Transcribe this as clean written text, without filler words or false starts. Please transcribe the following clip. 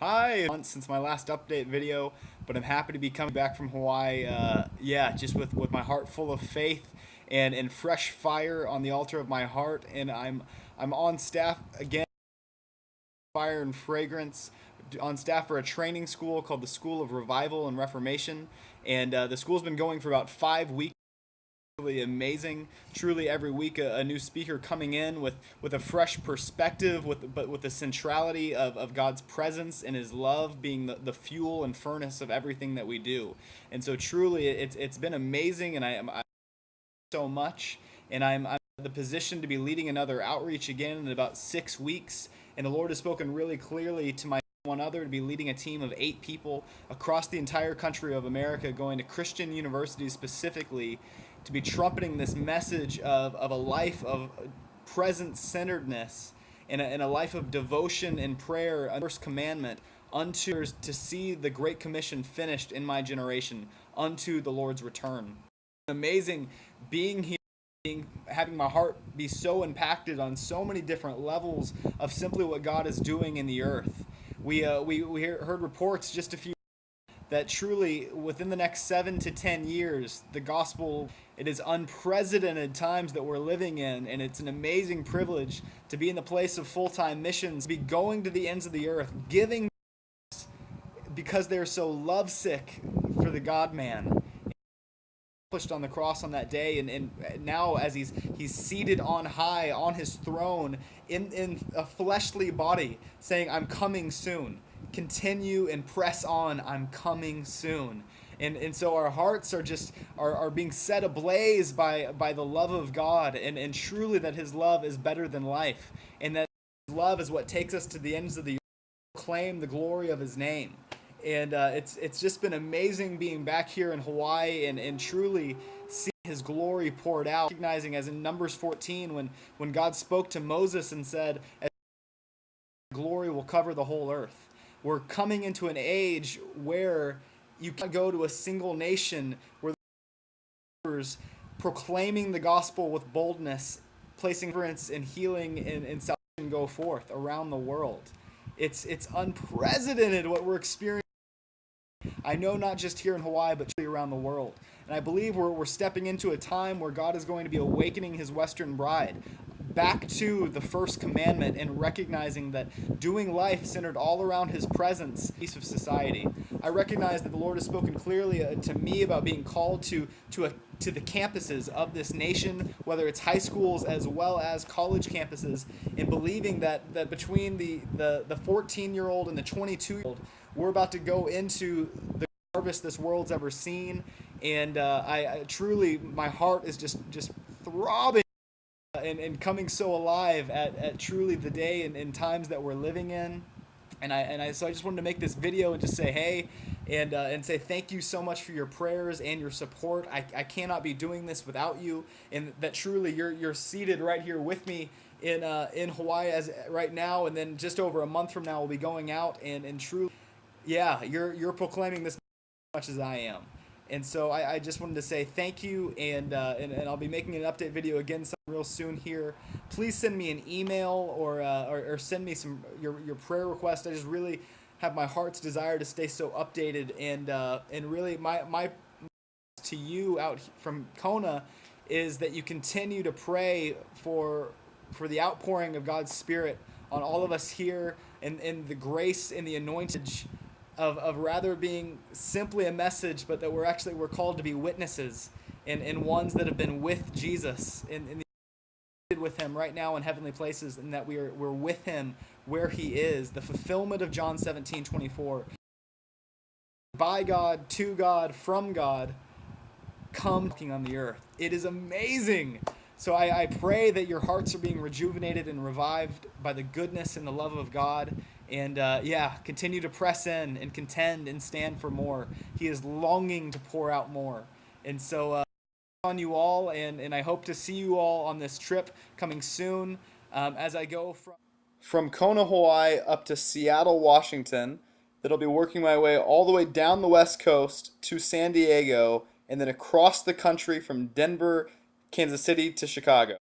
Hi, months since my last update video, but I'm happy to be coming back from Hawaii. Yeah, just with my heart full of faith and fresh fire on the altar of my heart, and I'm on staff again, fire and fragrance, on staff for a training school called the School of Revival and Reformation, and the school's been going for about 5 weeks. Really amazing. Truly, every week a new speaker coming in with a fresh perspective, but with the centrality of God's presence and His love being the fuel and furnace of everything that we do. And so, truly, it's been amazing, and I so much, and I'm in the position to be leading another outreach again in about 6 weeks. And the Lord has spoken really clearly to my one other to be leading a team of 8 people across the entire country of America, going to Christian universities specifically, to be trumpeting this message of a life of present-centeredness and a life of devotion and prayer, first commandment, unto to see the Great Commission finished in my generation unto the Lord's return. Amazing being here, having my heart be so impacted on so many different levels of simply what God is doing in the earth. We heard reports just a few that truly within the next 7 to 10 years, the gospel, it is unprecedented times that we're living in, and it's an amazing privilege to be in the place of full-time missions, be going to the ends of the earth, giving because they're so lovesick for the God-man pushed on the cross on that day, and now as he's seated on high on his throne in a fleshly body, saying, I'm coming soon. Continue and press on, I'm coming soon. And so our hearts are being set ablaze by the love of God, and truly that His love is better than life, and that His love is what takes us to the ends of the earth to proclaim the glory of His name. And it's just been amazing being back here in Hawaii and truly seeing His glory poured out, recognizing as in Numbers 14 when God spoke to Moses and said, glory will cover the whole earth. We're coming into an age where you can't go to a single nation where the proclaiming the gospel with boldness, placing deliverance and healing and salvation go forth around the world. It's unprecedented what we're experiencing. I know not just here in Hawaii, but around the world. And I believe we're stepping into a time where God is going to be awakening His Western bride back to the first commandment and recognizing that doing life centered all around His presence, piece of society. I recognize that the Lord has spoken clearly to me about being called to the campuses of this nation, whether it's high schools as well as college campuses, and believing that between the 14-year-old and the 22-year-old, we're about to go into the harvest this world's ever seen. And I truly, my heart is just throbbing and coming so alive at truly the day and times that we're living in. So I just wanted to make this video and just say hey, and say thank you so much for your prayers and your support. I cannot be doing this without you, and that truly you're seated right here with me in Hawaii as right now, and then just over a month from now we'll be going out and truly, yeah, you're proclaiming this as much as I am. And so I just wanted to say thank you, and I'll be making an update video again real soon here. Please send me an email or send me your prayer request. I just really have my heart's desire to stay so updated, and really my to you out from Kona is that you continue to pray for the outpouring of God's Spirit on all of us here, and the grace and the anointing of rather being simply a message, but that we're called to be witnesses and ones that have been with Jesus and with Him right now in heavenly places, and that we're with Him where He is, the fulfillment of John 17:24. By God, to God, from God, come on the earth. It is amazing. So I pray that your hearts are being rejuvenated and revived by the goodness and the love of God. And continue to press in and contend and stand for more. He is longing to pour out more. And so on you all, and I hope to see you all on this trip coming soon as I go from Kona, Hawaii up to Seattle, Washington. That'll be working my way all the way down the West Coast to San Diego, and then across the country from Denver, Kansas City to Chicago.